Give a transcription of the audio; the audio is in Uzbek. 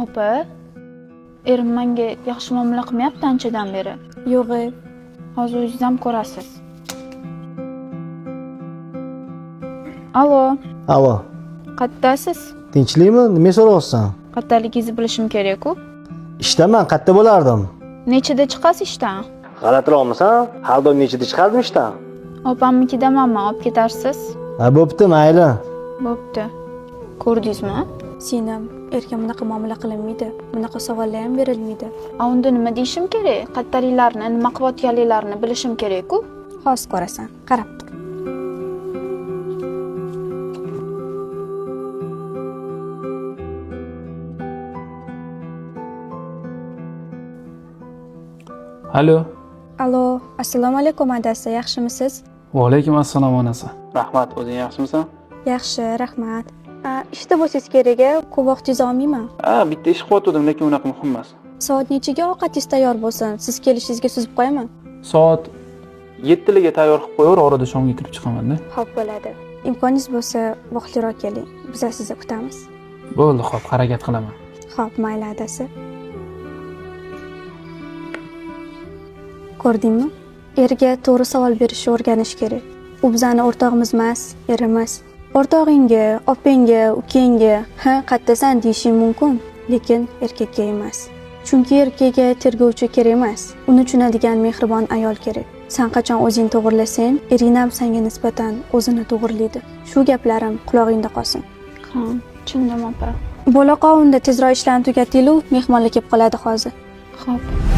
Opa, erim menga yaxshi muomala qilmayapti anchadan beri. Yo'q, Hozir o'zingiz ham ko'rasiz. Alo, Alo, qaddasiz? tinchlikmi? Nima so'rayapsan? Qaddaligingizni bilishim kerak-ku. Ishdaman, qayerda bo'lardim? Nechida chiqasiz ishdan? G'alatiroqmisan? Har doim nechida chiqardim ishdan? Opamnikidamanman, olib ketarsiz. Ha, bo'pti, mayli. Bo'pti. Ko'rdingizmi? Sinem, erga bunaqa muomala qilinmaydi. Bunaqa savollar ham berilmaydi. Unda nima deyishim kerak? Qaddalilarni, nima qilayotganliklarini bilishim kerak-ku. Hozir ko'rasan, qarab tur. Alo. Alo, assalomu alaykum adasi, yaxshimisiz? Va alaykum assalom onasi. Rahmat, o'zing yaxshimisan? Yaxshi, rahmat. Ishda bo'lsangiz kerak, ko'p vaqtingizni olmayman. Bitta ish qilyotgandim, lekin unaqa muhim emas. Soat nechiga ovqatingiz tayyor bo'lsin? Siz kelishingizga suzib qo'yaman. Soat 7 tayyor qilib qo'yaver, orada shomga kirib chiqaman-da. Xo'p, bo'ladi. Imkoningiz bo'lsa, vaqtliroq keling. Biz sizni kutamiz. Bo'ldi, xo'p, harakat qilaman. Xo'p, mayli adasi. Ko'rdingmi? Erga to'g'ri savol berishni o'rganish kerak. U bizani o'rtog'imiz emas, erimiz. O'rtog'ingga, opangga, ukangga, "Ha, qayerdasan?" deyishing mumkin, lekin erkakka emas. Chunki erkakka tergovchi kerak emas. Uni tushunadigan mehribon ayol kerak. Sen qachon o'zing to'g'rilasang, ering ham senga nisbatan o'zini to'g'rilaydi. Shu gaplarim quloqingda qolsin. Ha, tushundim opa. Bo'la qovunda tezroq ishlarni tugating-lu, mehmonlar kelib qoladi hozir. Xo'p.